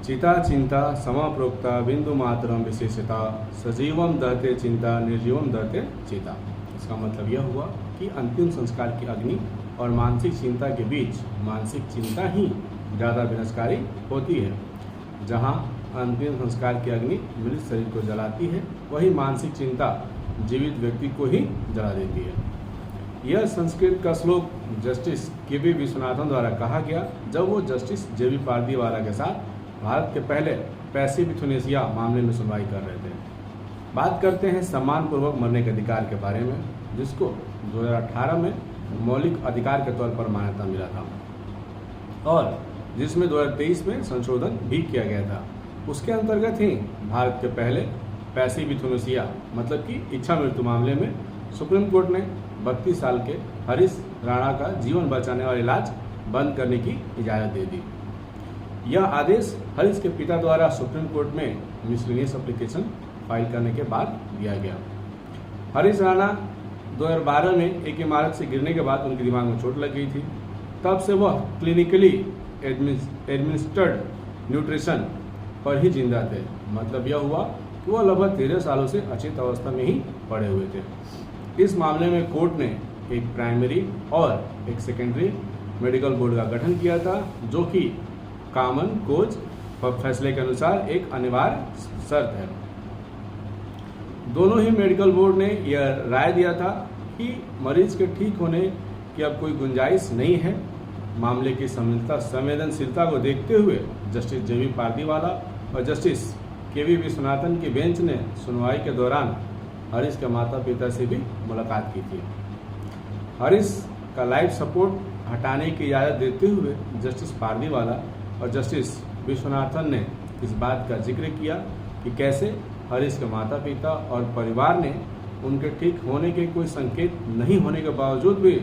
चिता चिंता समाप्रोक्ता बिंदु मात्रम विशेषता सजीवम दहते चिंता निर्जीवम दहते चिता। इसका मतलब यह हुआ कि अंतिम संस्कार की अग्नि और मानसिक चिंता के बीच मानसिक चिंता ही ज़्यादा विनाशकारी होती है। जहाँ अंतिम संस्कार की अग्नि मृत शरीर को जलाती है, वही मानसिक चिंता जीवित व्यक्ति को ही जला देती है। यह संस्कृत का श्लोक जस्टिस के.वी. विश्वनाथन द्वारा कहा गया जब वो जस्टिस जे.बी. पारदीवाला के साथ भारत के पहले पैसिव यूथनेसिया मामले में सुनवाई कर रहे थे। बात करते हैं सम्मानपूर्वक मरने के अधिकार के बारे में, जिसको 2018 में मौलिक अधिकार के तौर पर मान्यता मिला था और जिसमें 2023 में संशोधन भी किया गया था। उसके अंतर्गत ही भारत के पहले पैसिव यूथनेसिया मतलब कि इच्छा मृत्यु मामले में सुप्रीम कोर्ट ने 32 साल के हरीश राणा का जीवन बचाने वाला इलाज बंद करने की इजाज़त दे दी। यह आदेश हरीश के पिता द्वारा सुप्रीम कोर्ट में मिसलेनियस एप्लीकेशन फाइल करने के बाद दिया गया। हरीश राणा 2012 में एक इमारत से गिरने के बाद उनके दिमाग में चोट लग गई थी। तब से वह क्लिनिकली एडमिनिस्टर्ड न्यूट्रिशन पर ही जिंदा थे। मतलब यह हुआ कि वह लगभग 13 सालों से अचेत अवस्था में ही पड़े हुए थे। इस मामले में कोर्ट ने एक प्राइमरी और एक सेकेंडरी मेडिकल बोर्ड का गठन किया था, जो कि कॉमन कोज फैसले के अनुसार एक अनिवार्य शर्त है। दोनों ही मेडिकल बोर्ड ने यह राय दिया था कि मरीज के ठीक होने की अब कोई गुंजाइश नहीं है। मामले की संवेदनशीलता को देखते हुए जस्टिस जे.बी. पारदीवाला और जस्टिस के.वी. विश्वनाथन की बेंच ने सुनवाई के दौरान हरीश के माता पिता से भी मुलाकात की थी। हरीश का लाइफ सपोर्ट हटाने की इजाज़त देते हुए जस्टिस पारदीवाला और जस्टिस विश्वनाथन ने इस बात का जिक्र किया कि कैसे हरीश के माता पिता और परिवार ने उनके ठीक होने के कोई संकेत नहीं होने के बावजूद भी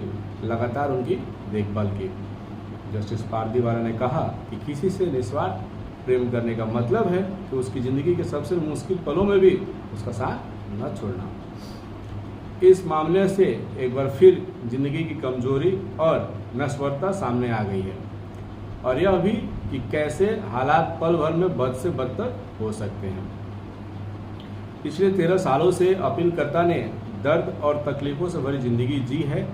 लगातार उनकी देखभाल की। जस्टिस पारदीवाला ने कहा कि किसी से निस्वार्थ प्रेम करने का मतलब है कि उसकी ज़िंदगी के सबसे मुश्किल पलों में भी उसका साथ न छोड़ना। इस मामले से एक बार फिर जिंदगी की कमजोरी और नश्वरता सामने आ गई है और यह भी कि कैसे हालात पल भर में बद से बदतर हो सकते हैं। पिछले 13 सालों से अपीलकर्ता ने दर्द और तकलीफों से भरी जिंदगी जी है।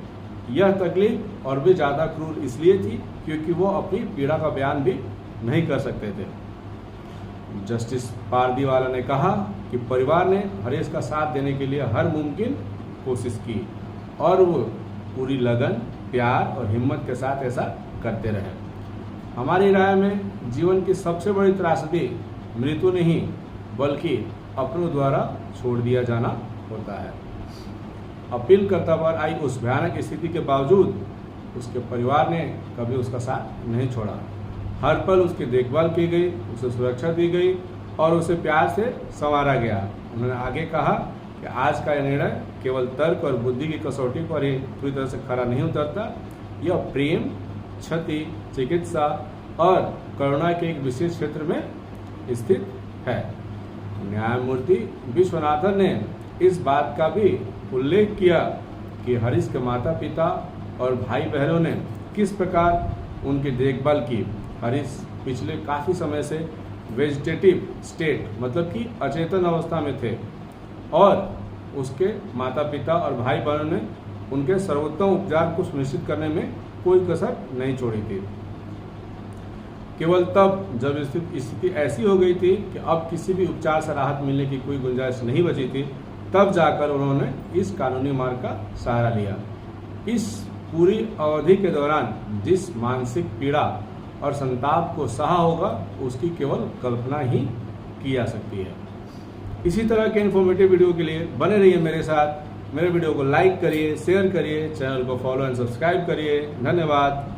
यह तकलीफ और भी ज़्यादा क्रूर इसलिए थी क्योंकि वो अपनी पीड़ा का बयान भी नहीं कर सकते थे। जस्टिस पारदीवाला ने कहा कि परिवार ने हरीश का साथ देने के लिए हर मुमकिन कोशिश की और वो पूरी लगन, प्यार और हिम्मत के साथ ऐसा करते रहे। हमारी राय में जीवन की सबसे बड़ी त्रासदी मृत्यु नहीं बल्कि अपनों द्वारा छोड़ दिया जाना होता है। अपीलकर्ता पर आई उस भयानक स्थिति के बावजूद उसके परिवार ने कभी उसका साथ नहीं छोड़ा। हर पल उसकी देखभाल की गई, उसे सुरक्षा दी गई और उसे प्यार से संवारा गया। उन्होंने आगे कहा कि आज का यह निर्णय केवल तर्क और बुद्धि की कसौटी पर ही पूरी तरह से खरा नहीं उतरता। यह प्रेम, क्षति, चिकित्सा और करुणा के एक विशेष क्षेत्र में स्थित है। न्यायमूर्ति विश्वनाथन ने इस बात का भी उल्लेख किया कि हरीश के माता पिता और भाई बहनों ने किस प्रकार उनकी देखभाल की। हरीश पिछले काफ़ी समय से वेजिटेटिव स्टेट मतलब कि अचेतन अवस्था में थे और उसके माता पिता और भाई बहनों ने उनके सर्वोत्तम उपचार को सुनिश्चित करने में कोई कसर नहीं छोड़ी थी। केवल तब जब स्थिति ऐसी हो गई थी कि अब किसी भी उपचार से राहत मिलने की कोई गुंजाइश नहीं बची थी, तब जाकर उन्होंने इस कानूनी मार्ग का सहारा लिया। इस पूरी अवधि के दौरान जिस मानसिक पीड़ा और संताप को सहा होगा उसकी केवल कल्पना ही की जा सकती है। इसी तरह के इन्फॉर्मेटिव वीडियो के लिए बने रहिए मेरे साथ। मेरे वीडियो को लाइक करिए, शेयर करिए, चैनल को फॉलो एंड सब्सक्राइब करिए। धन्यवाद।